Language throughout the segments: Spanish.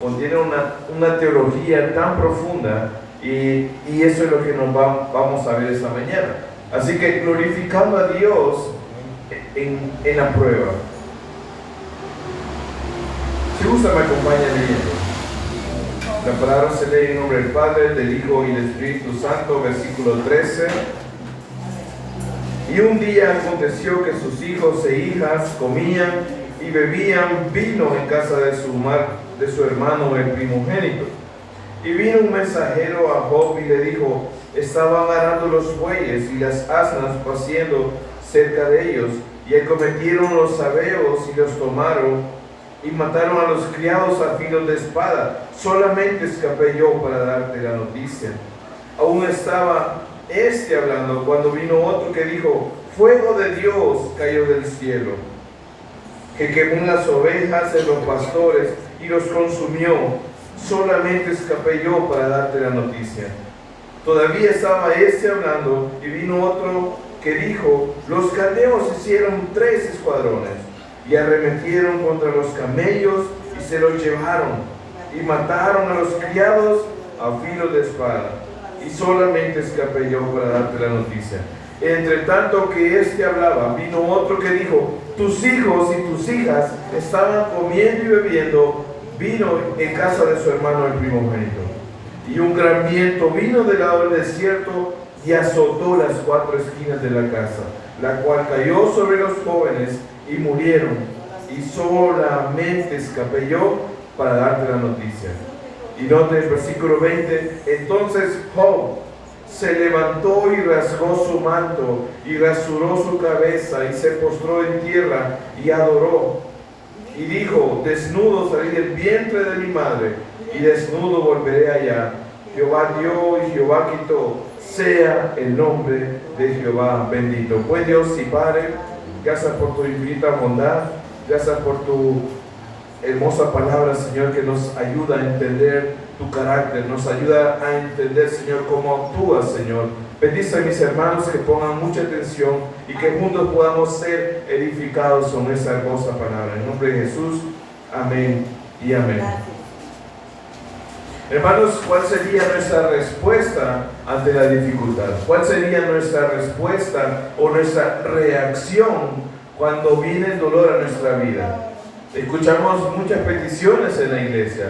contiene una teología tan profunda y eso es lo que nos vamos a ver esta mañana. Así que glorificando a Dios en la prueba. Si gusta, me acompaña leyendo. La palabra se lee en nombre del Padre, del Hijo y del Espíritu Santo, versículo 13. Y un día aconteció que sus hijos e hijas comían y bebían vino en casa de su hermano el primogénito. Y vino un mensajero a Job y le dijo: estaban arando los bueyes y las asnas paciendo cerca de ellos, y acometieron los sabeos y los tomaron, y mataron a los criados a filo de espada. Solamente escapé yo para darte la noticia. Aún estaba hablando cuando vino otro que dijo: fuego de Dios cayó del cielo, que quemó las ovejas de los pastores y los consumió. Solamente escapé yo para darte la noticia. Todavía estaba hablando y vino otro que dijo: los caldeos hicieron 3 escuadrones y arremetieron contra los camellos y se los llevaron y mataron a los criados a filo de espada. Y solamente escapé yo para darte la noticia. Entre tanto que hablaba, vino otro que dijo: tus hijos y tus hijas estaban comiendo y bebiendo vino en casa de su hermano el primogénito. Y un gran viento vino del lado del desierto y azotó las 4 esquinas de la casa, la cual cayó sobre los jóvenes y murieron. Y solamente escapé yo para darte la noticia. Y note el versículo 20. Entonces Job se levantó y rasgó su manto y rasuró su cabeza y se postró en tierra y adoró. Y dijo: desnudo salí del vientre de mi madre y desnudo volveré allá. Jehová dio y Jehová quitó. Sea el nombre de Jehová bendito. Pues Dios y Padre, gracias por tu infinita bondad. Gracias por tu hermosa palabra, Señor, que nos ayuda a entender tu carácter, nos ayuda a entender, Señor, cómo actúas, Señor. Bendice a mis hermanos que pongan mucha atención y que juntos podamos ser edificados con esa hermosa palabra. En nombre de Jesús, amén y amén. Hermanos, ¿cuál sería nuestra respuesta ante la dificultad? ¿Cuál sería nuestra respuesta o nuestra reacción cuando viene el dolor a nuestra vida? Escuchamos muchas peticiones en la iglesia,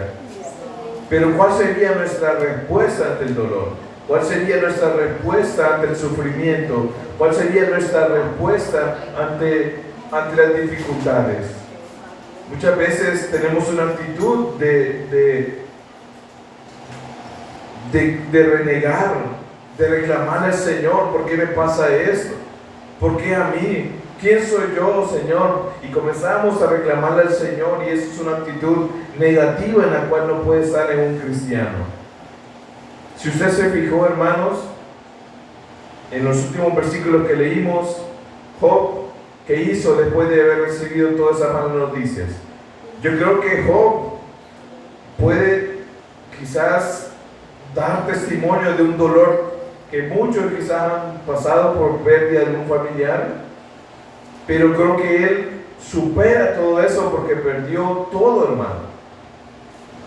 pero ¿cuál sería nuestra respuesta ante el dolor? ¿Cuál sería nuestra respuesta ante el sufrimiento? ¿Cuál sería nuestra respuesta ante las dificultades? Muchas veces tenemos una actitud de renegar, de reclamar al Señor: ¿por qué me pasa esto? ¿Por qué a mí? ¿Quién soy yo, Señor? Y comenzamos a reclamarle al Señor, y eso es una actitud negativa en la cual no puede estar en un cristiano. Si usted se fijó, hermanos, en los últimos versículos que leímos, Job, ¿qué hizo después de haber recibido todas esas malas noticias? Yo creo que Job puede quizás dar testimonio de un dolor que muchos quizás han pasado por pérdida de un familiar, pero creo que él supera todo eso porque perdió todo, hermano.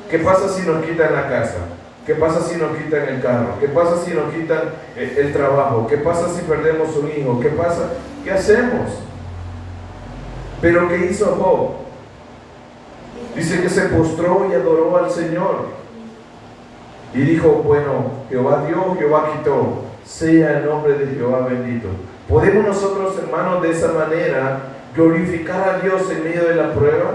¿Qué pasa si nos quitan la casa? ¿Qué pasa si nos quitan el carro? ¿Qué pasa si nos quitan el trabajo? ¿Qué pasa si perdemos un hijo? ¿Qué pasa? ¿Qué hacemos? Pero ¿qué hizo Job? Dice que se postró y adoró al Señor. Y dijo: bueno, Jehová dio, Jehová quitó. Sea el nombre de Jehová bendito. ¿Podemos nosotros, hermanos, de esa manera glorificar a Dios en medio de la prueba?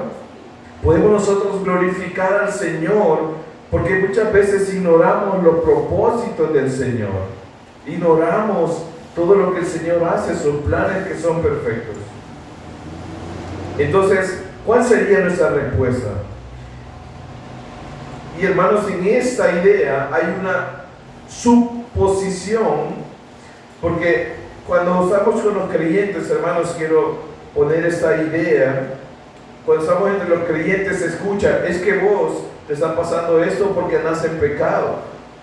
¿Podemos nosotros glorificar al Señor? Porque muchas veces ignoramos los propósitos del Señor. Ignoramos todo lo que el Señor hace, sus planes que son perfectos. Entonces, ¿cuál sería nuestra respuesta? Y hermanos, en esta idea hay una suposición, porque cuando estamos con los creyentes, hermanos, quiero poner esta idea. Cuando estamos entre los creyentes, se escucha: es que vos te está pasando esto porque andas en pecado,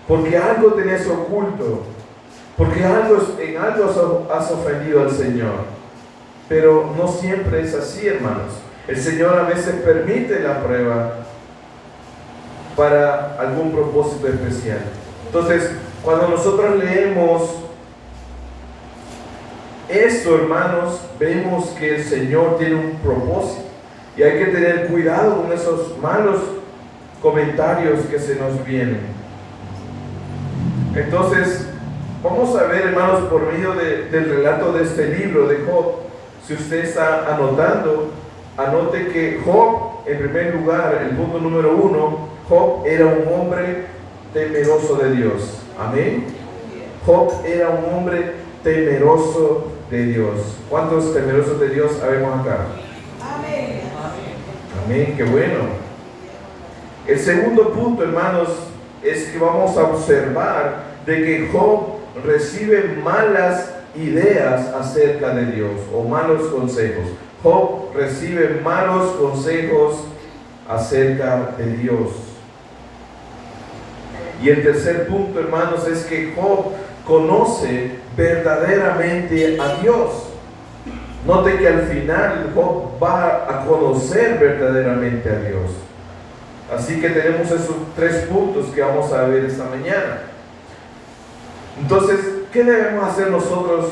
porque algo tenés oculto, porque en algo has ofendido al Señor. Pero no siempre es así, hermanos. El Señor a veces permite la prueba para algún propósito especial. Entonces, cuando nosotros leemos esto, hermanos, vemos que el Señor tiene un propósito y hay que tener cuidado con esos malos comentarios que se nos vienen. Entonces, vamos a ver, hermanos, por medio del relato de este libro de Job. Si usted está anotando, anote que Job, en primer lugar, el punto número 1, Job era un hombre temeroso de Dios. Amén. Job era un hombre temeroso de Dios. ¿Cuántos temerosos de Dios habemos acá? Amén. Amén, qué bueno. El segundo punto, hermanos, es que vamos a observar de que Job recibe malas ideas acerca de Dios o malos consejos. Job recibe malos consejos acerca de Dios. Y el tercer punto, hermanos, es que Job conoce verdaderamente a Dios. Note que al final Job va a conocer verdaderamente a Dios. Así que tenemos esos 3 puntos que vamos a ver esta mañana. Entonces, ¿qué debemos hacer nosotros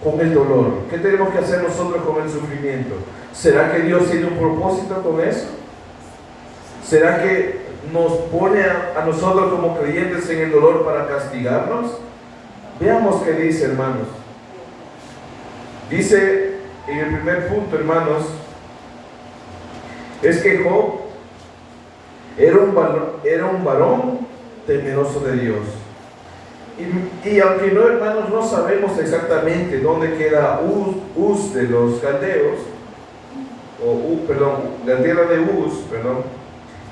con el dolor? ¿Qué tenemos que hacer nosotros con el sufrimiento? ¿Será que Dios tiene un propósito con eso? ¿Será que nos pone a nosotros como creyentes en el dolor para castigarnos? Veamos qué dice, hermanos. Dice en el primer punto, hermanos, es que Job era un varón temeroso de Dios. Y aunque no, hermanos, no sabemos exactamente dónde queda Uz de los caldeos, la tierra de Uz,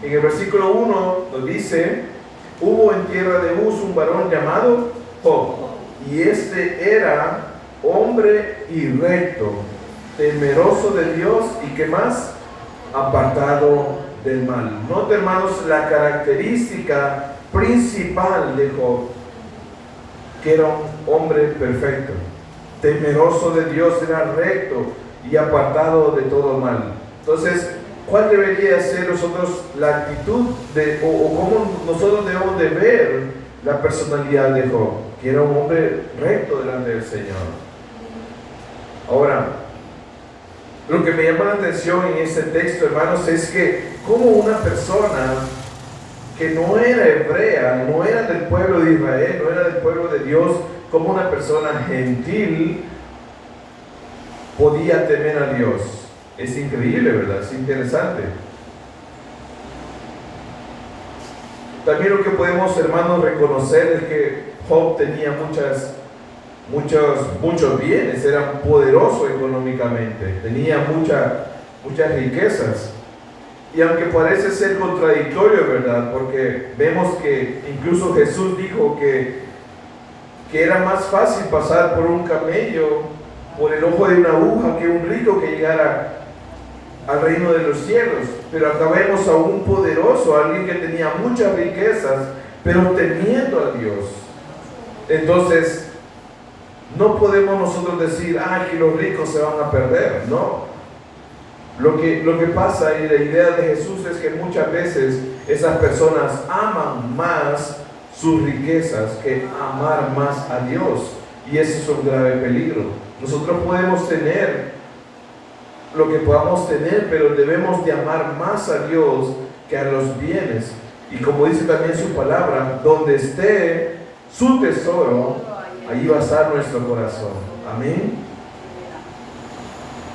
en el versículo 1 nos dice: hubo en tierra de Uz un varón llamado Job, y este era hombre y recto, temeroso de Dios, y ¿qué más? Apartado del mal. Note, hermanos, la característica principal de Job, que era un hombre perfecto, temeroso de Dios, era recto y apartado de todo mal. Entonces, ¿cuál debería ser nosotros la actitud o cómo nosotros debemos de ver la personalidad de Job? Que era un hombre recto delante del Señor. Ahora, lo que me llama la atención en este texto, hermanos, es que como una persona que no era hebrea, no era del pueblo de Israel, no era del pueblo de Dios, como una persona gentil podía temer a Dios. Es increíble, ¿verdad? Es interesante. También lo que podemos, hermanos, reconocer es que Job tenía muchos bienes, era poderoso económicamente, tenía muchas riquezas. Y aunque parece ser contradictorio, ¿verdad? Porque vemos que incluso Jesús dijo que era más fácil pasar por un camello, por el ojo de una aguja, que un rico que llegara al reino de los cielos. Pero acá vemos a un poderoso, alguien que tenía muchas riquezas, pero temiendo a Dios. Entonces, no podemos nosotros decir, que los ricos se van a perder, no. Lo que pasa, y la idea de Jesús es que muchas veces esas personas aman más sus riquezas que amar más a Dios, y ese es un grave peligro. Nosotros podemos tener lo que podamos tener, pero debemos de amar más a Dios que a los bienes. Y como dice también su palabra, donde esté su tesoro, allí va a estar nuestro corazón. Amén.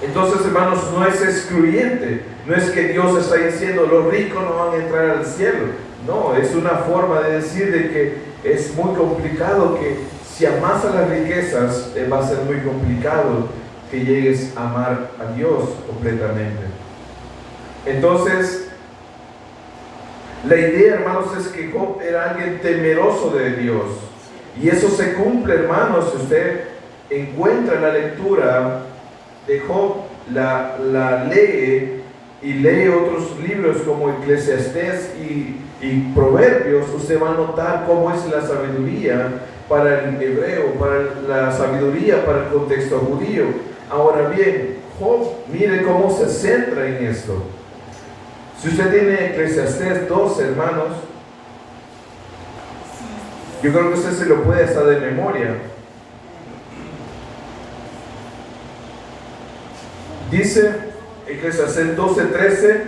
Entonces, hermanos, no es excluyente, no es que Dios está diciendo los ricos no van a entrar al cielo. No, es una forma de decir de que es muy complicado, que si amas a las riquezas, va a ser muy complicado que llegues a amar a Dios completamente. Entonces, la idea, hermanos, es que Job era alguien temeroso de Dios. Y eso se cumple, hermanos. Si usted encuentra en la lectura de Job, la lee y lee otros libros como Eclesiastés y Proverbios, usted va a notar cómo es la sabiduría para el hebreo, para la sabiduría para el contexto judío. Ahora bien, Job, mire cómo se centra en esto. Si usted tiene Eclesiastés 12, hermanos, yo creo que usted se lo puede hasta de memoria. Dice Eclesiastés 12:13,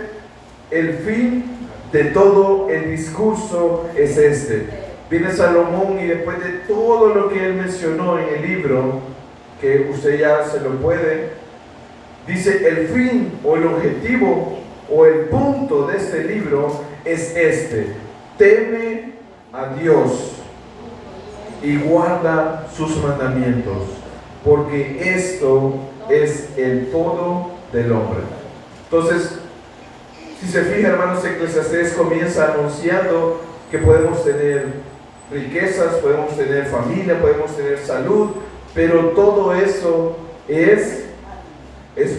el fin de todo el discurso es este. Viene Salomón y después de todo lo que él mencionó en el libro, que usted ya se lo puede, dice el fin o el objetivo o el punto de este libro es este: teme a Dios y guarda sus mandamientos, porque esto es el todo del hombre. Entonces, si se fija, hermanos, Eclesiastés comienza anunciando que podemos tener riquezas, podemos tener familia, podemos tener salud, pero todo eso es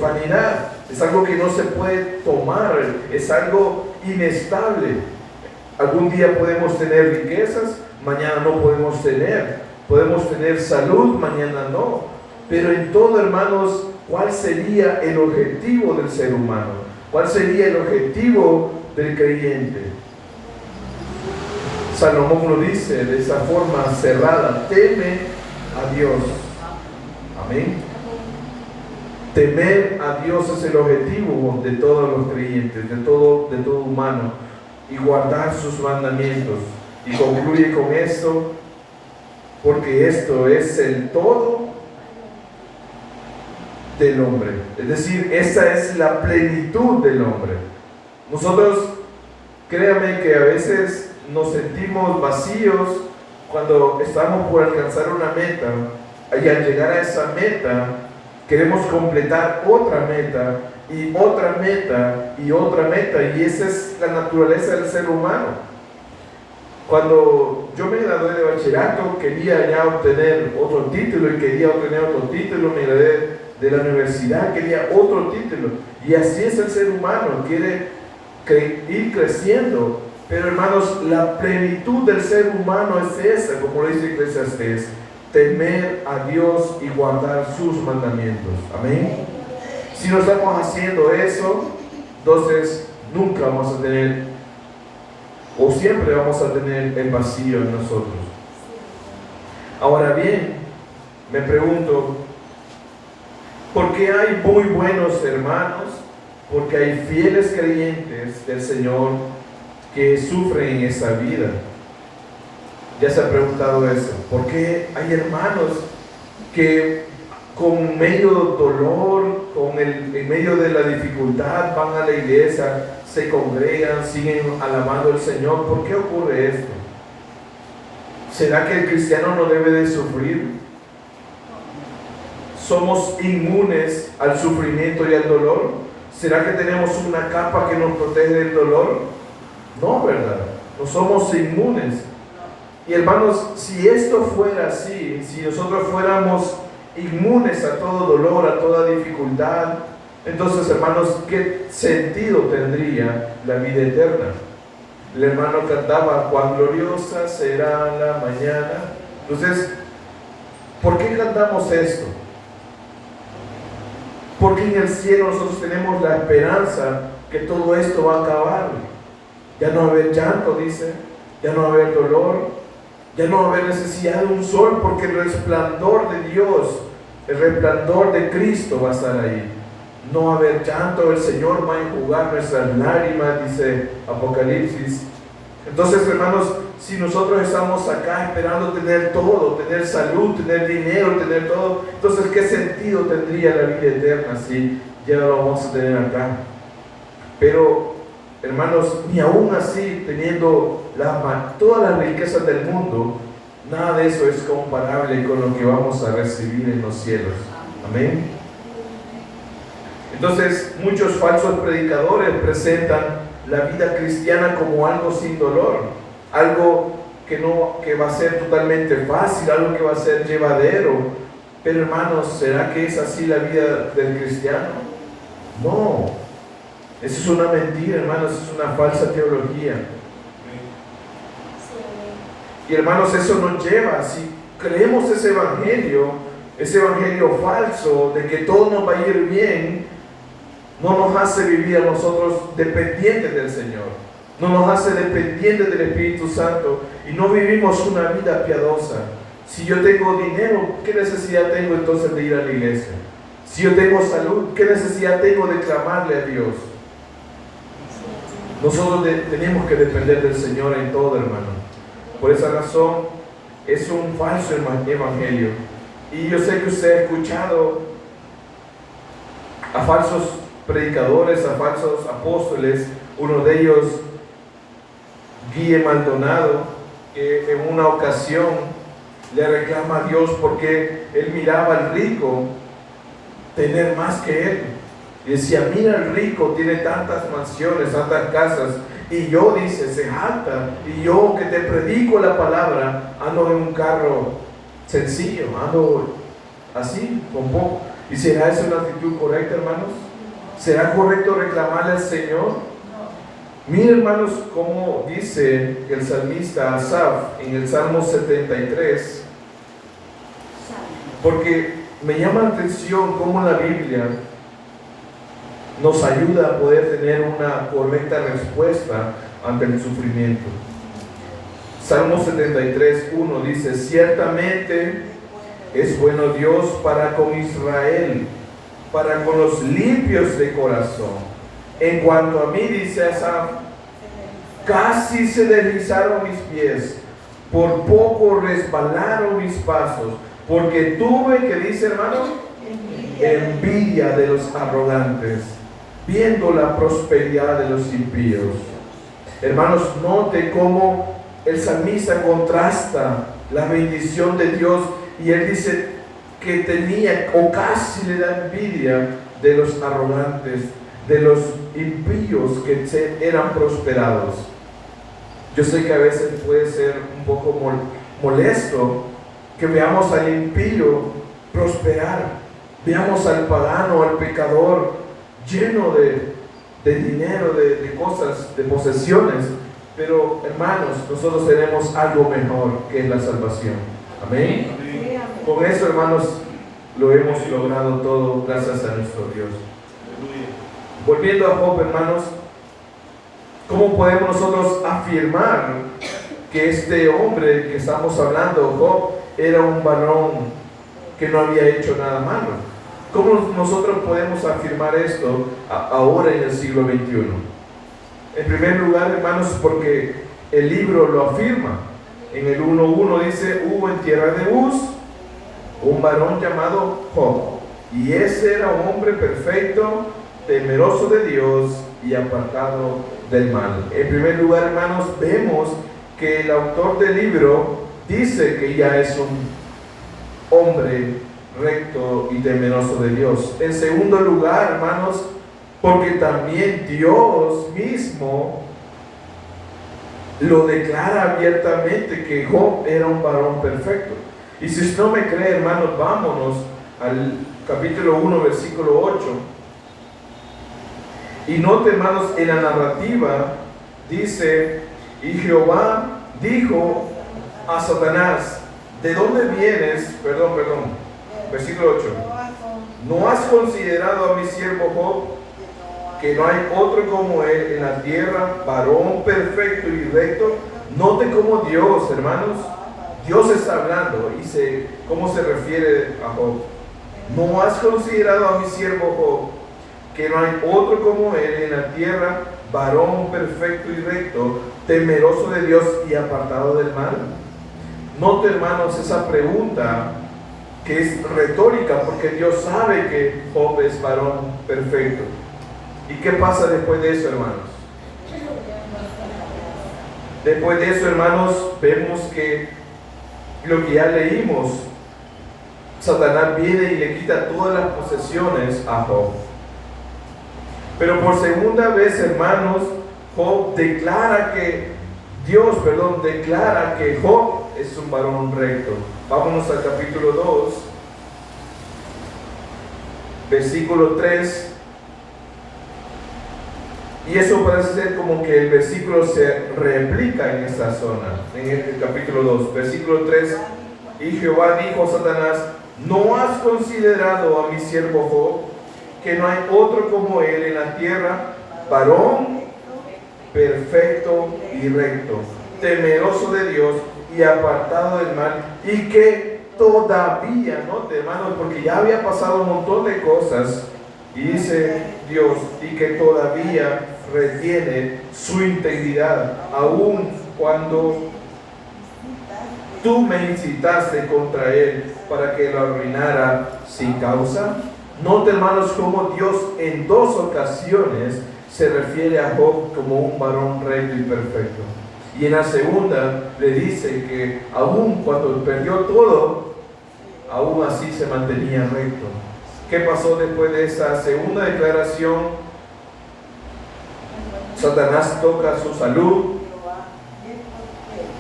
vanidad, es algo que no se puede tomar, es algo inestable. Algún día podemos tener riquezas, mañana no podemos tener salud, mañana no. Pero en todo, hermanos, ¿cuál sería el objetivo del ser humano? ¿Cuál sería el objetivo del creyente? Salomón lo dice de esa forma cerrada: teme a Dios. Amén. Temer a Dios es el objetivo de todos los creyentes, de todo humano, y guardar sus mandamientos. Y concluye con esto: porque esto es el todo del hombre. Es decir, esa es la plenitud del hombre. Nosotros, créame que a veces nos sentimos vacíos cuando estamos por alcanzar una meta, y al llegar a esa meta queremos completar otra meta y otra meta y otra meta, y esa es la naturaleza del ser humano. Cuando yo me gradué de bachillerato, quería ya obtener otro título, y quería obtener otro título. Me gradué de la universidad, quería otro título, y así es el ser humano, quiere ir creciendo. Pero, hermanos, la plenitud del ser humano es esa, como lo dice Eclesiastés: temer a Dios y guardar sus mandamientos. Amén. Si no estamos haciendo eso, entonces nunca vamos a tener, o siempre vamos a tener, el vacío en nosotros. Ahora bien, me pregunto, ¿por qué hay muy buenos hermanos? Porque hay fieles creyentes del Señor que sufren en esa vida. ¿Ya se ha preguntado eso? ¿Por qué hay hermanos que con medio dolor, en medio de la dificultad, van a la iglesia, se congregan, siguen alabando al Señor? ¿Por qué ocurre esto? ¿Será que el cristiano no debe de sufrir? ¿Somos inmunes al sufrimiento y al dolor? ¿Será que tenemos una capa que nos protege del dolor? No, ¿verdad? No somos inmunes. Y, hermanos, si esto fuera así, si nosotros fuéramos inmunes a todo dolor, a toda dificultad, entonces, hermanos, ¿qué sentido tendría la vida eterna? El hermano cantaba: cuán gloriosa será la mañana. Entonces, ¿por qué cantamos esto? Porque en el cielo nosotros tenemos la esperanza que todo esto va a acabar. Ya no va a haber llanto, dice, ya no va a haber dolor, ya no va a haber necesidad de un sol, porque el resplandor de Dios, el resplandor de Cristo va a estar ahí. No va a haber llanto, el Señor va a enjugar nuestras lágrimas, dice Apocalipsis. Entonces, hermanos, si nosotros estamos acá esperando tener todo, tener salud, tener dinero, tener todo, entonces, ¿qué sentido tendría la vida eterna si ya lo vamos a tener acá? Pero, hermanos, ni aún así, teniendo todas las riquezas del mundo, nada de eso es comparable con lo que vamos a recibir en los cielos. Amén. Entonces, muchos falsos predicadores presentan la vida cristiana como algo sin dolor, algo que va a ser totalmente fácil, algo que va a ser llevadero. Pero, hermanos, ¿será que es así la vida del cristiano? No, eso es una mentira, hermanos, es una falsa teología. Y, hermanos, eso nos lleva, si creemos ese evangelio falso de que todo nos va a ir bien, no nos hace vivir a nosotros dependientes del Señor, no nos hace dependientes del Espíritu Santo y no vivimos una vida piadosa. Si yo tengo dinero, ¿qué necesidad tengo entonces de ir a la iglesia? Si yo tengo salud, ¿qué necesidad tengo de clamarle a Dios? Nosotros tenemos que depender del Señor en todo, hermano. Por esa razón, es un falso evangelio. Y yo sé que usted ha escuchado a falsos predicadores, a falsos apóstoles. Uno de ellos, Guille Maldonado, que en una ocasión le reclama a Dios porque él miraba al rico tener más que él. Y decía, mira, el rico tiene tantas mansiones, tantas casas, y yo, dice, se jacta, y yo que te predico la palabra, ando en un carro sencillo, ando así, con poco. ¿Y será esa una actitud correcta, hermanos? ¿Será correcto reclamarle al Señor? Miren, hermanos, cómo dice el salmista Asaf en el Salmo 73, porque me llama la atención cómo la Biblia nos ayuda a poder tener una correcta respuesta ante el sufrimiento. Salmo 73, 1 dice, ciertamente es bueno Dios para con Israel, para con los limpios de corazón. En cuanto a mí, dice Asaf, casi se deslizaron mis pies, por poco resbalaron mis pasos, porque tuve, que dice, hermano, envidia de los arrogantes, viendo la prosperidad de los impíos. Hermanos, note cómo el salmista contrasta la bendición de Dios, y él dice que tenía o casi le da envidia de los arrogantes, de los impíos que eran prosperados. Yo sé que a veces puede ser un poco molesto que veamos al impío prosperar, veamos al pagano, al pecador lleno de dinero, de cosas, de posesiones, pero hermanos, nosotros tenemos algo mejor, que es la salvación. Amén. Amén. Con eso, hermanos, lo hemos logrado todo gracias a nuestro Dios. Volviendo a Job, hermanos, ¿cómo podemos nosotros afirmar que este hombre que estamos hablando, Job, era un varón que no había hecho nada malo? ¿Cómo nosotros podemos afirmar esto ahora en el siglo XXI? En primer lugar, hermanos, porque el libro lo afirma. En el 1:1 dice, hubo en tierra de Uz un varón llamado Job, y ese era un hombre perfecto, temeroso de Dios y apartado del mal. En primer lugar, hermanos, vemos que el autor del libro dice que ya es un hombre recto y temeroso de Dios. En segundo lugar, hermanos, porque también Dios mismo lo declara abiertamente que Job era un varón perfecto. Y si no me cree, hermanos, vámonos al capítulo 1, versículo 8. Y note, hermanos, en la narrativa dice, y Jehová dijo a Satanás, ¿de dónde vienes? Versículo 8. ¿No has considerado a mi siervo Job, que no hay otro como él en la tierra, varón perfecto y recto? Note cómo Dios, hermanos, Dios está hablando y cómo se refiere a Job. ¿No has considerado a mi siervo Job, que no hay otro como él en la tierra, varón perfecto y recto, temeroso de Dios y apartado del mal? Note, hermanos, esa pregunta que es retórica, porque Dios sabe que Job es varón perfecto. ¿Y qué pasa después de eso, hermanos? Después de eso, hermanos, vemos que lo que ya leímos, Satanás viene y le quita todas las posesiones a Job. Pero por segunda vez, hermanos, Job declara que Job es un varón recto. Vámonos al capítulo 2, versículo 3. Y eso parece ser como que el versículo se replica en esta zona, en el capítulo 2, versículo 3. Y Jehová dijo a Satanás, ¿no has considerado a mi siervo Job, que no hay otro como él en la tierra, varón perfecto y recto, temeroso de Dios y apartado del mal, y que todavía, ¿no, hermanos? Porque ya había pasado un montón de cosas, y dice Dios, y que todavía retiene su integridad, aun cuando tú me incitaste contra él para que lo arruinara sin causa. Note, hermanos, cómo Dios en dos ocasiones se refiere a Job como un varón recto y perfecto. Y en la segunda le dice que aun cuando perdió todo, aún así se mantenía recto. ¿Qué pasó después de esa segunda declaración? Satanás toca su salud,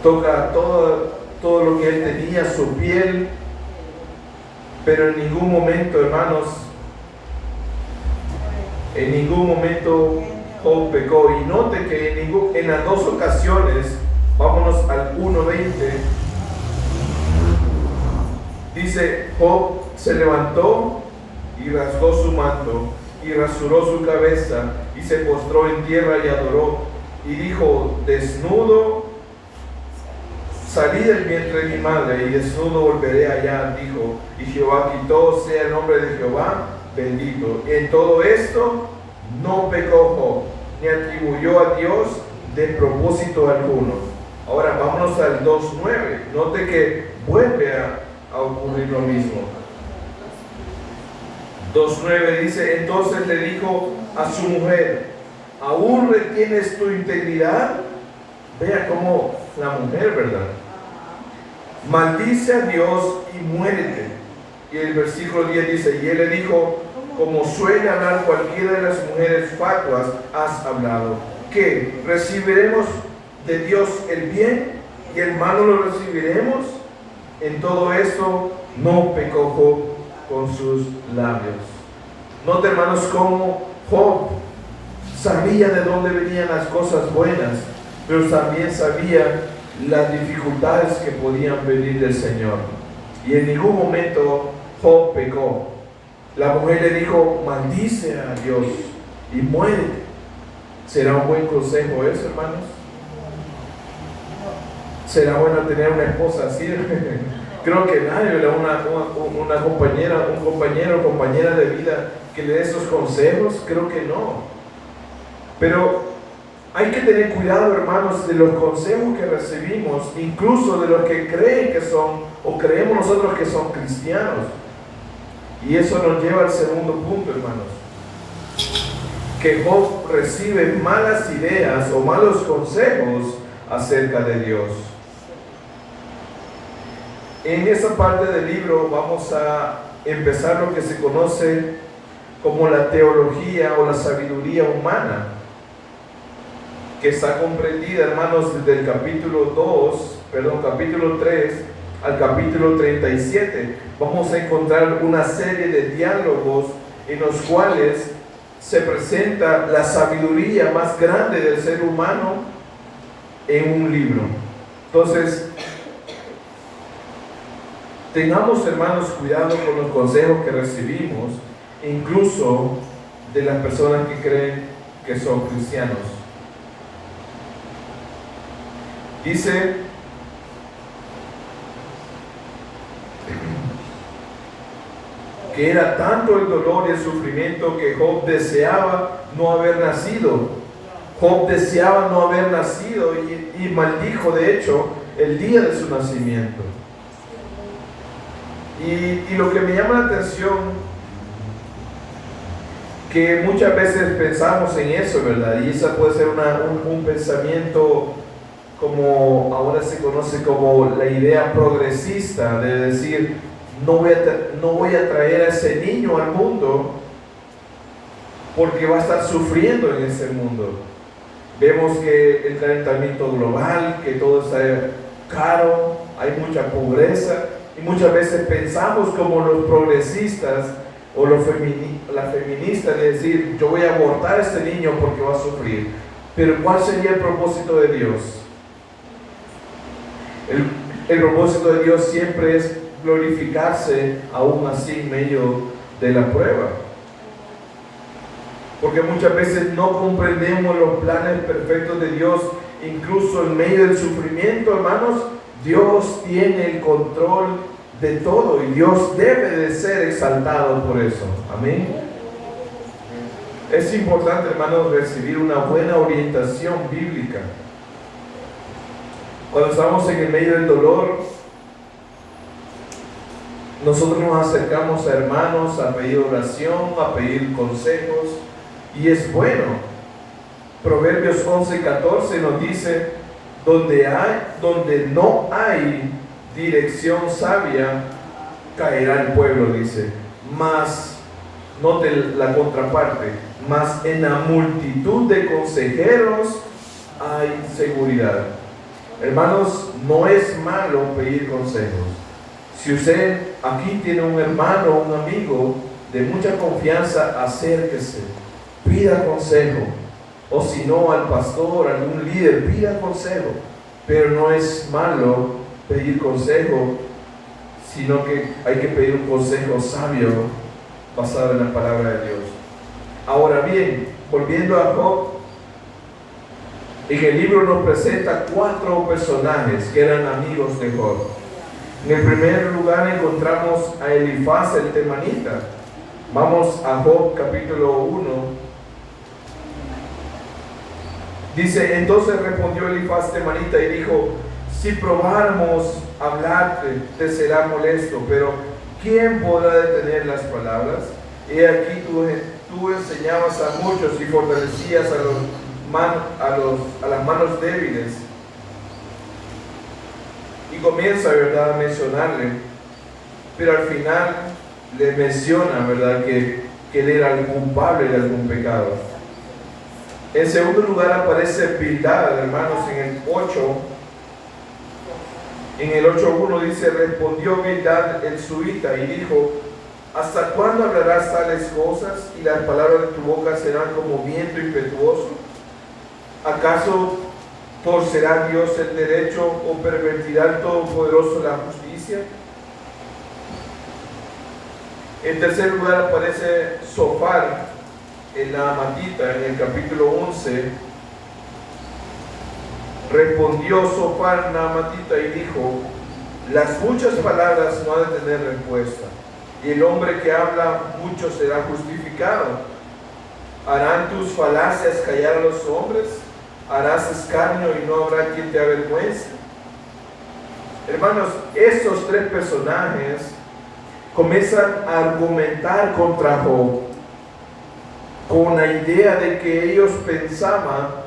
toca todo lo que él tenía, su piel, pero en ningún momento, hermanos, en ningún momento Job pecó. Y note que en las dos ocasiones, vámonos al 1:20, dice: Job se levantó y rasgó su manto y rasuró su cabeza y se postró en tierra y adoró y dijo: desnudo salí del vientre de mi madre y desnudo volveré allá, dijo, y Jehová quitó, sea el nombre de Jehová bendito. En todo esto no pecó Job, ni atribuyó a Dios de propósito alguno. Ahora vámonos al 2:9. Note que vuelve a ocurrir lo mismo. 2:9 dice: entonces le dijo a su mujer: ¿aún retienes tu integridad? Vea cómo la mujer, ¿verdad? Maldice a Dios y muérete. Y el versículo 10 dice: y él le dijo: como suele hablar cualquiera de las mujeres fatuas, has hablado. ¿Qué? ¿Recibiremos de Dios el bien y el mal lo recibiremos? En todo esto no pecó Job con sus labios. Note, hermanos, cómo Job sabía de dónde venían las cosas buenas, pero también sabía las dificultades que podían venir del Señor. Y en ningún momento Job pecó. La mujer le dijo: maldice a Dios y muérete. ¿Será un buen consejo eso, hermanos? ¿Será bueno tener una esposa así? Creo que nadie, una compañera, un compañero o compañera de vida que le dé esos consejos, creo que no. Pero hay que tener cuidado, hermanos, de los consejos que recibimos, incluso de los que creen que son, o creemos nosotros que son cristianos. Y eso nos lleva al segundo punto, hermanos. Que Job recibe malas ideas o malos consejos acerca de Dios. En esa parte del libro vamos a empezar lo que se conoce como la teología o la sabiduría humana, que está comprendida, hermanos, desde el capítulo 3 al capítulo 37. Vamos a encontrar una serie de diálogos en los cuales se presenta la sabiduría más grande del ser humano en un libro. Entonces, tengamos, hermanos, cuidado con los consejos que recibimos, incluso de las personas que creen que son cristianos. Dice que era tanto el dolor y el sufrimiento que Job deseaba no haber nacido. Job deseaba no haber nacido y maldijo, de hecho, el día de su nacimiento. Y lo que me llama la atención, que muchas veces pensamos en eso, ¿verdad? Y esa puede ser un pensamiento, como ahora se conoce como la idea progresista, de decir: no voy a traer a ese niño al mundo porque va a estar sufriendo en ese mundo. Vemos que el calentamiento global, que todo está caro, hay mucha pobreza, y muchas veces pensamos como los progresistas o las feministas, de decir: yo voy a abortar a este niño porque va a sufrir. Pero ¿cuál sería el propósito de Dios? El propósito de Dios siempre es glorificarse aún así en medio de la prueba. porque muchas veces no comprendemos los planes perfectos de Dios, incluso en medio del sufrimiento, hermanos. Dios tiene el control de todo y Dios debe de ser exaltado por eso. Amén. Es importante, hermanos, recibir una buena orientación bíblica. Cuando estamos en el medio del dolor, nosotros nos acercamos a hermanos a pedir oración, a pedir consejos, y es bueno. Proverbios 11:14 nos dice: donde no hay dirección sabia, caerá el pueblo, dice. Mas, note la contraparte, mas en la multitud de consejeros hay seguridad. Hermanos, no es malo pedir consejos. Si usted aquí tiene un hermano, un amigo de mucha confianza, acérquese, pida consejo. O si no, al pastor, a algún líder, pida consejo. Pero no es malo pedir consejo, sino que hay que pedir un consejo sabio basado en la palabra de Dios. Ahora bien, volviendo a Job, en el libro nos presenta 4 personajes que eran amigos de Job. En el primer lugar encontramos a Elifaz el temanita. Vamos a Job capítulo 1. Dice: entonces respondió Elifaz temanita y dijo: si probáramos hablarte, te será molesto, pero ¿quién podrá detener las palabras? He aquí tú enseñabas a muchos y fortalecías a las manos débiles. Y comienza, ¿verdad?, a mencionarle, pero al final le menciona, ¿verdad?, que él era el culpable de algún pecado. En segundo lugar aparece Bildad, hermanos, en el 8. En el 8:1 dice: respondió Bildad el suita y dijo: ¿hasta cuándo hablarás tales cosas y las palabras de tu boca serán como viento impetuoso? ¿Acaso torcerá Dios el derecho o pervertirá el Todopoderoso la justicia? En tercer lugar aparece Zofar, en la amatita, en el capítulo 11. Respondió Zofar la amatita y dijo: las muchas palabras no han de tener respuesta, y el hombre que habla mucho será justificado. ¿Harán tus falacias callar a los hombres? ¿Harás escarnio y no habrá quien te avergüence? Hermanos, estos 3 personajes comienzan a argumentar contra Job con la idea de que ellos pensaban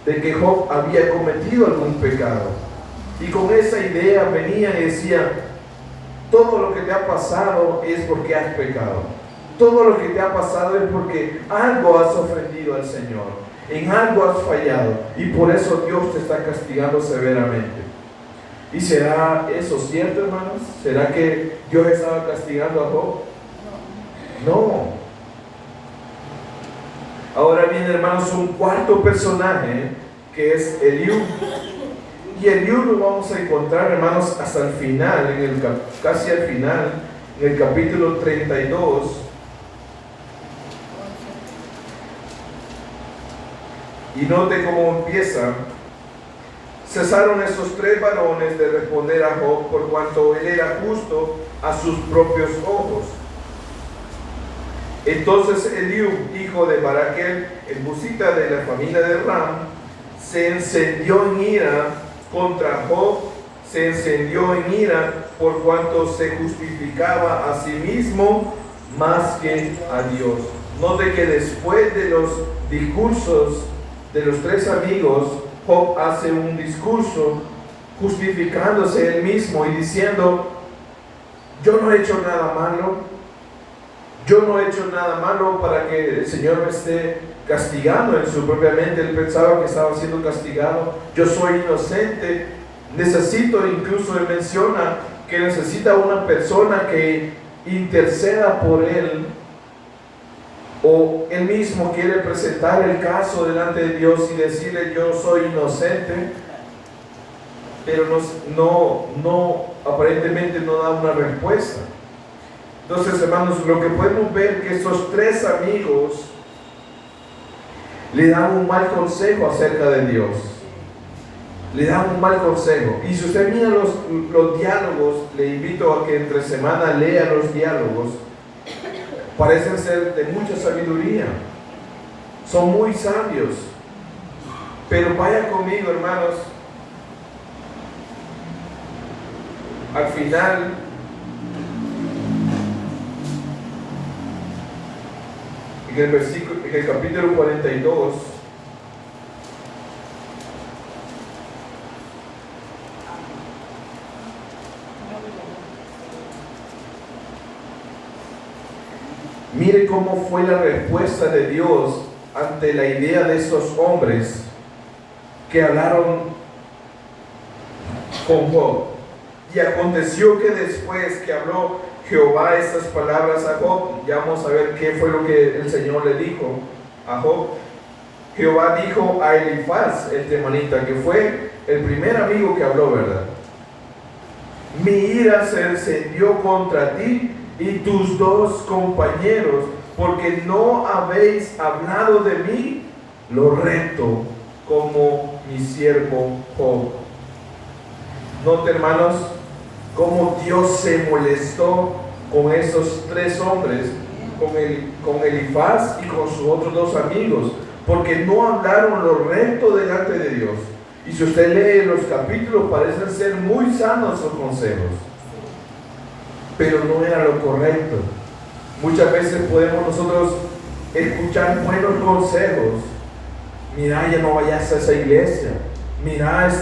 de que Job había cometido algún pecado, y con esa idea venían y decían: todo lo que te ha pasado es porque has pecado, todo lo que te ha pasado es porque algo has ofendido al Señor, en algo has fallado, y por eso Dios te está castigando severamente. ¿Y será eso cierto, hermanos? ¿Será que Dios estaba castigando a Job? No. Ahora viene, hermanos, un cuarto personaje, que es Eliú. Y Eliú lo vamos a encontrar, hermanos, hasta el final, casi al final, en el capítulo 32. Y note cómo empieza: cesaron esos 3 varones de responder a Job, por cuanto él era justo a sus propios ojos. Entonces Eliú, hijo de Baraquel, el busita de la familia de Ram, se encendió en ira contra Job, se encendió en ira por cuanto se justificaba a sí mismo más que a Dios. Note que después de los discursos de los 3 amigos, Job hace un discurso justificándose él mismo y diciendo: yo no he hecho nada malo. Yo no he hecho nada malo para que el Señor me esté castigando. En su propia mente él pensaba que estaba siendo castigado. Yo soy inocente. Necesito, incluso él menciona que necesita una persona que interceda por él, o él mismo quiere presentar el caso delante de Dios y decirle: yo soy inocente, pero aparentemente no da una respuesta. Entonces, hermanos, lo que podemos ver que estos 3 amigos le dan un mal consejo acerca de Dios. Le dan un mal consejo. Y si usted mira los diálogos, le invito a que entre semana lea los diálogos. Parecen ser de mucha sabiduría. Son muy sabios. Pero vaya conmigo, hermanos. Al final, en el capítulo 42, mire cómo fue la respuesta de Dios ante la idea de esos hombres que hablaron con Job. Y aconteció que después que habló Jehová estas palabras a Job, ya vamos a ver qué fue lo que el Señor le dijo a Job. Jehová dijo a Elifaz, el temanita, que fue el primer amigo que habló, ¿verdad? Mi ira se encendió contra ti y tus dos compañeros, porque no habéis hablado de mí lo recto como mi siervo Job. Note, hermanos, cómo Dios se molestó con esos tres hombres, con Elifaz y con sus otros dos amigos, porque no hablaron lo recto delante de Dios. Y si usted lee los capítulos, parecen ser muy sanos sus consejos, pero no era lo correcto. Muchas veces podemos nosotros escuchar buenos consejos. Mira, ya no vayas a esa iglesia. Mira,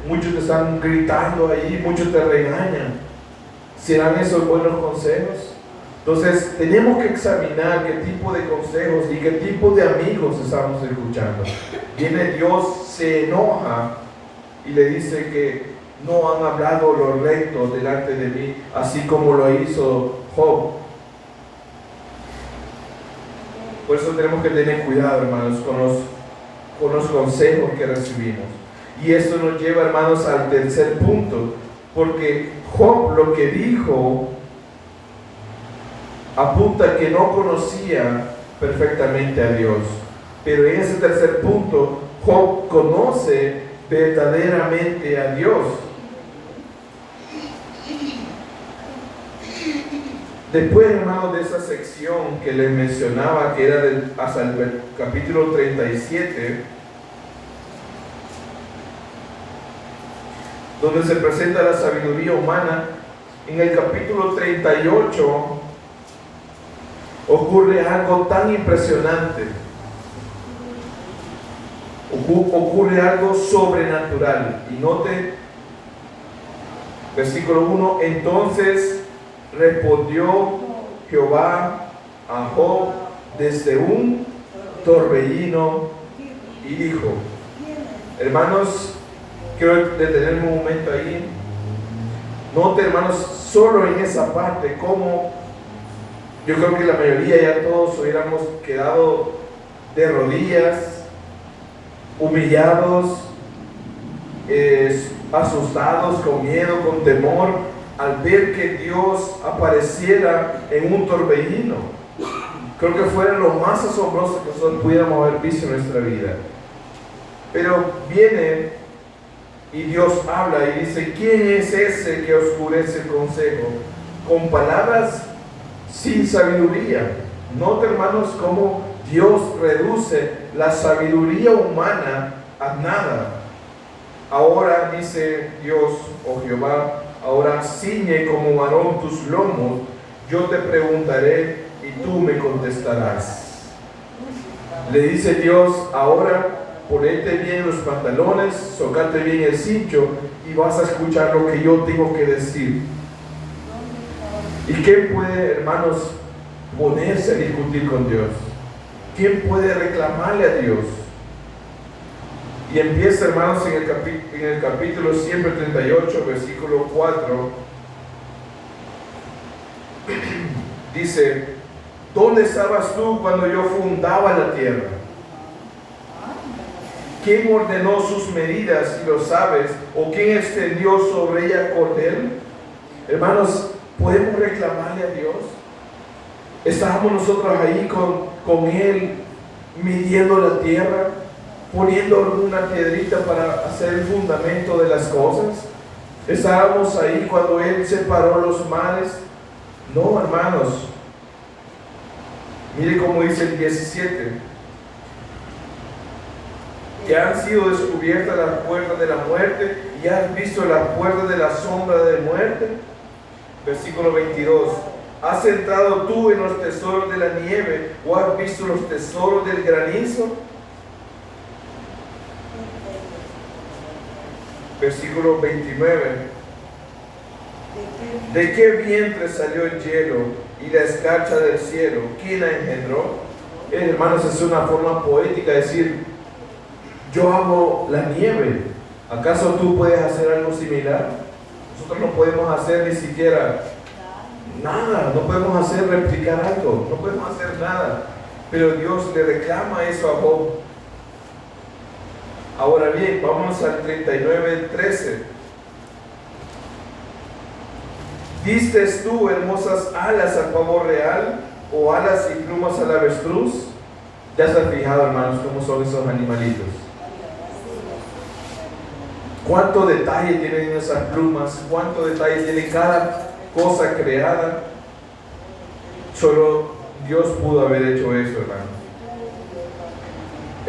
muchos te están gritando ahí, muchos te regañan. ¿Serán esos buenos consejos? Entonces, tenemos que examinar qué tipo de consejos y qué tipo de amigos estamos escuchando. Viene Dios, se enoja y le dice que no han hablado lo recto delante de mí, así como lo hizo Job. Por eso tenemos que tener cuidado, hermanos, con los consejos que recibimos. Y esto nos lleva, hermanos, al tercer punto, porque Job lo que dijo apunta que no conocía perfectamente a Dios. Pero en ese tercer punto, Job conoce verdaderamente a Dios. Después, hermanos, de esa sección que les mencionaba, que era hasta el capítulo 37, donde se presenta la sabiduría humana, en el capítulo 38 ocurre algo tan impresionante. Ocurre algo sobrenatural. Y note, versículo 1, entonces respondió Jehová a Job desde un torbellino y dijo, hermanos, quiero detenerme un momento ahí. Note, hermanos, solo en esa parte, como yo creo que la mayoría, ya todos hubiéramos quedado de rodillas, humillados, asustados, con miedo, con temor, al ver que Dios apareciera en un torbellino. Creo que fuera lo más asombroso que nosotros pudiéramos haber visto en nuestra vida. Pero viene y Dios habla y dice, ¿quién es ese que oscurece el consejo con palabras sin sabiduría? Note, hermanos, cómo Dios reduce la sabiduría humana a nada. Ahora, dice Dios, o Jehová, ahora ciñe como varón tus lomos, yo te preguntaré y tú me contestarás. Le dice Dios, ahora ponete bien los pantalones, socate bien el cincho y vas a escuchar lo que yo tengo que decir. ¿Y quién puede, hermanos, ponerse a discutir con Dios? ¿Quién puede reclamarle a Dios? Y empieza, hermanos, en el capítulo 138, versículo 4. Dice, ¿dónde estabas tú cuando yo fundaba la tierra? ¿Quién ordenó sus medidas, si lo sabes? ¿O quién extendió sobre ella cordel? Hermanos, ¿podemos reclamarle a Dios? Estábamos nosotros ahí con Él midiendo la tierra, poniendo alguna piedrita para hacer el fundamento de las cosas. Estábamos ahí cuando Él separó los mares. No, hermanos. Mire cómo dice el 17. Que han sido descubiertas las puertas de la muerte y has visto las puertas de la sombra de muerte. Versículo 22. ¿Has entrado tú en los tesoros de la nieve o has visto los tesoros del granizo? Versículo 29. ¿De qué vientre salió el hielo y la escarcha del cielo? ¿Quién la engendró? Hermanos, es una forma poética de decir, yo hago la nieve. ¿Acaso tú puedes hacer algo similar? Nosotros no podemos hacer ni siquiera nada, no podemos hacer replicar algo, no podemos hacer nada. Pero Dios le reclama eso a Job. Ahora bien, vámonos al 39:13. ¿Diste tú hermosas alas al pavo real o alas y plumas al avestruz? ¿Ya se han fijado, hermanos, cómo son esos animalitos? ¿Cuánto detalle tienen esas plumas? ¿Cuánto detalle tiene cada cosa creada? Solo Dios pudo haber hecho eso, hermanos.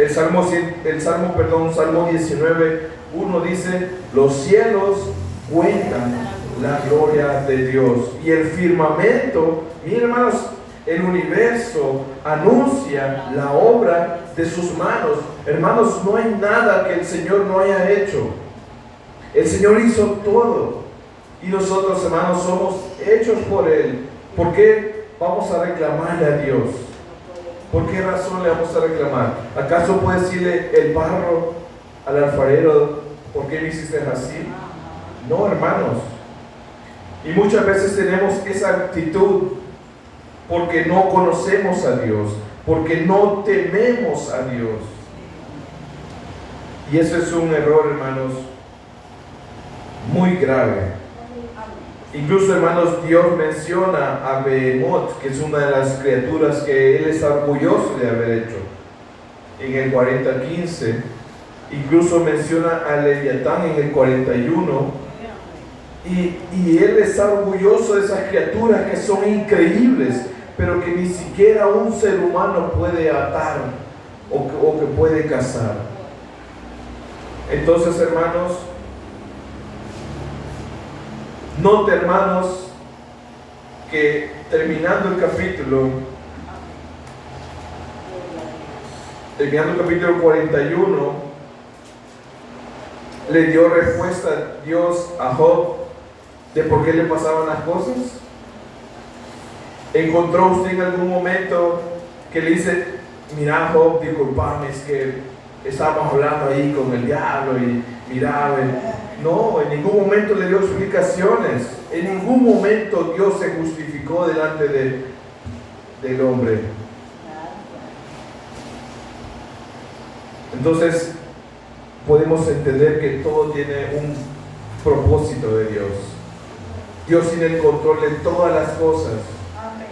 Salmo 19:1 dice, los cielos cuentan la gloria de Dios y el firmamento, miren, hermanos, el universo anuncia la obra de sus manos. Hermanos, no hay nada que el Señor no haya hecho. El Señor hizo todo y nosotros, hermanos, somos hechos por Él. ¿Por qué vamos a reclamarle a Dios? ¿Por qué razón le vamos a reclamar? ¿Acaso puede decirle el barro al alfarero, ¿por qué me hiciste así? No, hermanos. Y muchas veces tenemos esa actitud porque no conocemos a Dios, porque no tememos a Dios. Y eso es un error, hermanos, muy grave. Incluso, hermanos, Dios menciona a Behemoth, que es una de las criaturas que Él está orgulloso de haber hecho, en el 40:15. Incluso menciona a Leviatán en el 41. Y Él está orgulloso de esas criaturas que son increíbles, pero que ni siquiera un ser humano puede atar o que puede cazar. Entonces, hermanos, note, hermanos, que terminando el capítulo 41, le dio respuesta Dios a Job de por qué le pasaban las cosas. ¿Encontró usted en algún momento que le dice, mira, Job, disculpame, es que estábamos hablando ahí con el diablo y mira, no, en ningún momento le dio explicaciones, en ningún momento Dios se justificó delante del hombre. Entonces podemos entender que todo tiene un propósito de Dios. Dios tiene el control de todas las cosas,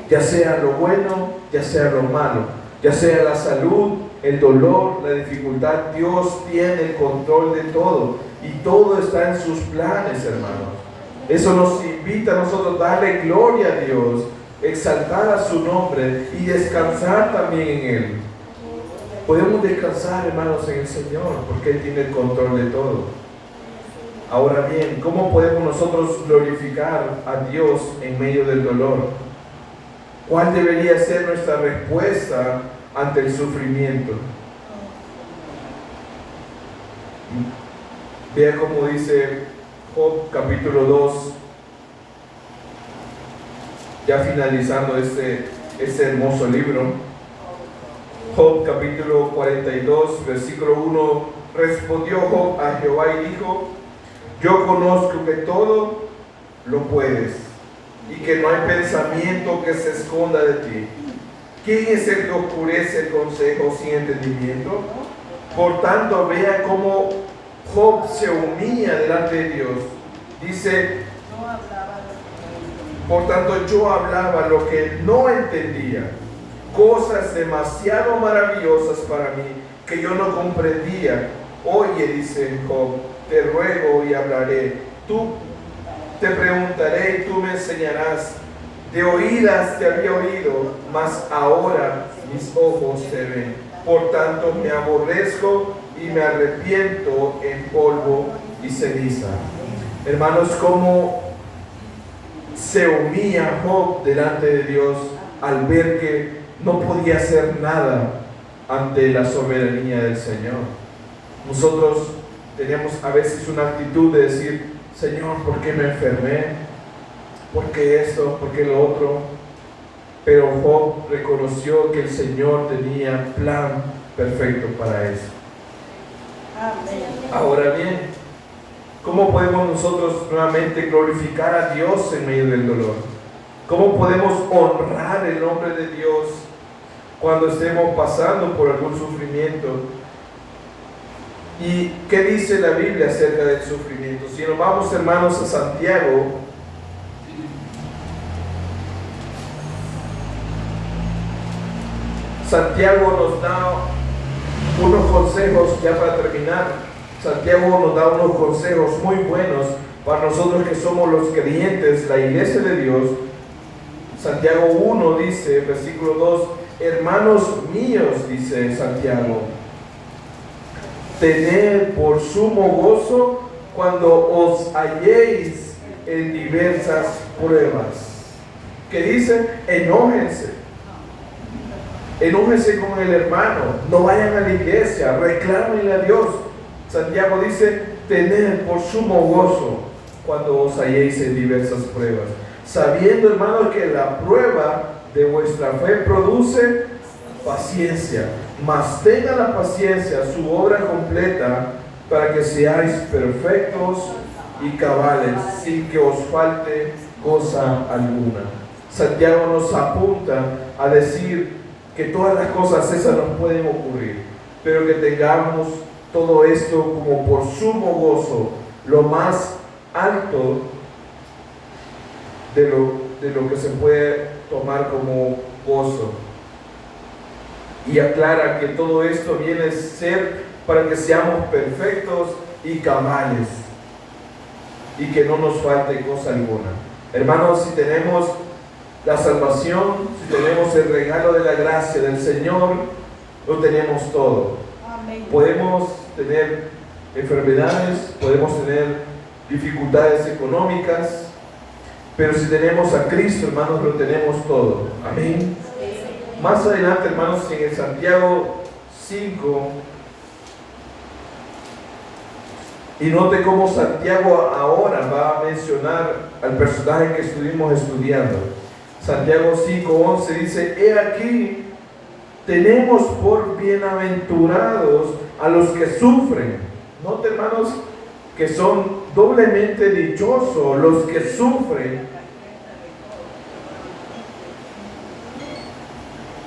ya sea lo bueno, ya sea lo malo, ya sea la salud, el dolor, la dificultad. Dios tiene el control de todo y todo está en sus planes, hermanos. Eso nos invita a nosotros a darle gloria a Dios, exaltar a su nombre y descansar también en Él. Podemos descansar, hermanos, en el Señor porque Él tiene el control de todo. Ahora bien, ¿cómo podemos nosotros glorificar a Dios en medio del dolor? ¿Cuál debería ser nuestra respuesta ante el sufrimiento? Vea cómo dice Job capítulo 2, ya finalizando este hermoso libro. Job capítulo 42, versículo 1, respondió Job a Jehová y dijo, yo conozco que todo lo puedes y que no hay pensamiento que se esconda de ti. ¿Quién es el que oscurece el consejo sin entendimiento? Por tanto, vea cómo Job se humilla delante de Dios. Dice, por tanto yo hablaba lo que no entendía, cosas demasiado maravillosas para mí que yo no comprendía. Oye, dice Job, te ruego y hablaré. Tú te preguntaré y tú me enseñarás. De oídas te había oído, mas ahora mis ojos te ven. Por tanto me aborrezco y me arrepiento en polvo y ceniza. Hermanos, cómo se humilla Job delante de Dios al ver que no podía hacer nada ante la soberanía del Señor. Nosotros tenemos a veces una actitud de decir: Señor, ¿por qué me enfermé? ¿Por qué esto? ¿Por qué lo otro? Pero Job reconoció que el Señor tenía plan perfecto para eso. Ahora bien, ¿cómo podemos nosotros nuevamente glorificar a Dios en medio del dolor? ¿Cómo podemos honrar el nombre de Dios cuando estemos pasando por algún sufrimiento? ¿Y qué dice la Biblia acerca del sufrimiento? Si nos vamos, hermanos, a Santiago, Santiago nos da unos consejos, ya para terminar. Santiago nos da unos consejos muy buenos para nosotros que somos los creyentes, la iglesia de Dios. Santiago 1 dice, versículo 2, hermanos míos, dice Santiago, tened por sumo gozo cuando os halléis en diversas pruebas. ¿Qué dice? Enójense. Enójense con el hermano, no vayan a la iglesia, reclámenle a Dios. Santiago dice, tened por sumo gozo cuando os halléis en diversas pruebas, sabiendo, hermanos, que la prueba de vuestra fe produce paciencia, mas tenga la paciencia su obra completa para que seáis perfectos y cabales, sin que os falte cosa alguna. Santiago nos apunta a decir que todas las cosas esas nos pueden ocurrir, pero que tengamos todo esto como por sumo gozo, lo más alto de lo que se puede tomar como gozo. Y aclara que todo esto viene a ser para que seamos perfectos y cabales y que no nos falte cosa alguna. Hermanos, si tenemos la salvación, si tenemos el regalo de la gracia del Señor, lo tenemos todo. Amén. Podemos tener enfermedades, podemos tener dificultades económicas, pero si tenemos a Cristo, hermanos, lo tenemos todo. Amén. Más adelante, hermanos, en el Santiago 5, y note cómo Santiago ahora va a mencionar al personaje que estuvimos estudiando. Santiago 5:11 dice, he aquí, tenemos por bienaventurados a los que sufren. Note, hermanos, que son doblemente dichosos los que sufren.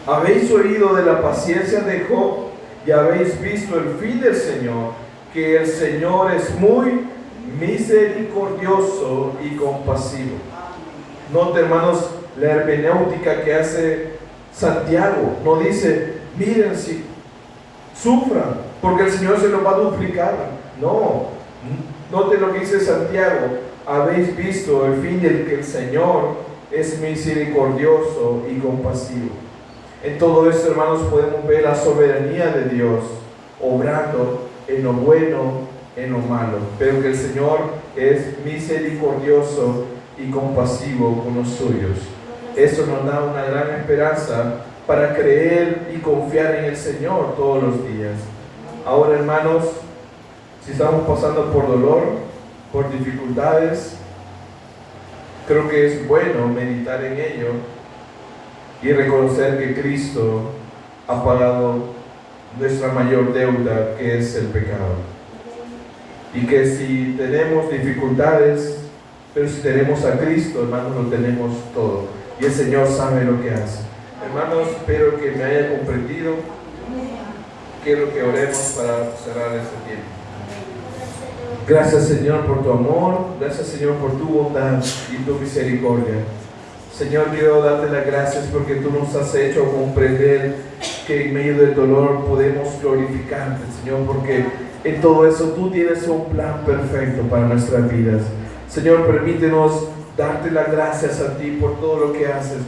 Habéis oído de la paciencia de Job y habéis visto el fin del Señor, que el Señor es muy misericordioso y compasivo. Note, hermanos, la hermenéutica que hace Santiago. No dice, miren, si sufran, porque el Señor se lo va a duplicar. No, note lo que dice Santiago. Habéis visto el fin del que el Señor es misericordioso y compasivo. En todo esto, hermanos, podemos ver la soberanía de Dios obrando en lo bueno, en lo malo, pero que el Señor es misericordioso y compasivo con los suyos. Eso nos da una gran esperanza para creer y confiar en el Señor todos los días. Ahora, hermanos, si estamos pasando por dolor, por dificultades, creo que es bueno meditar en ello y reconocer que Cristo ha pagado nuestra mayor deuda, que es el pecado. Y que si tenemos dificultades, pero si tenemos a Cristo, hermanos, lo tenemos todo. Y el Señor sabe lo que hace. Hermanos, espero que me haya comprendido. Quiero que oremos para cerrar este tiempo. Gracias, Señor, por tu amor. Gracias, Señor, por tu bondad y tu misericordia. Señor, quiero darte las gracias porque tú nos has hecho comprender que en medio del dolor podemos glorificarte, Señor, porque en todo eso tú tienes un plan perfecto para nuestras vidas. Señor, permítenos darte las gracias a ti por todo lo que haces.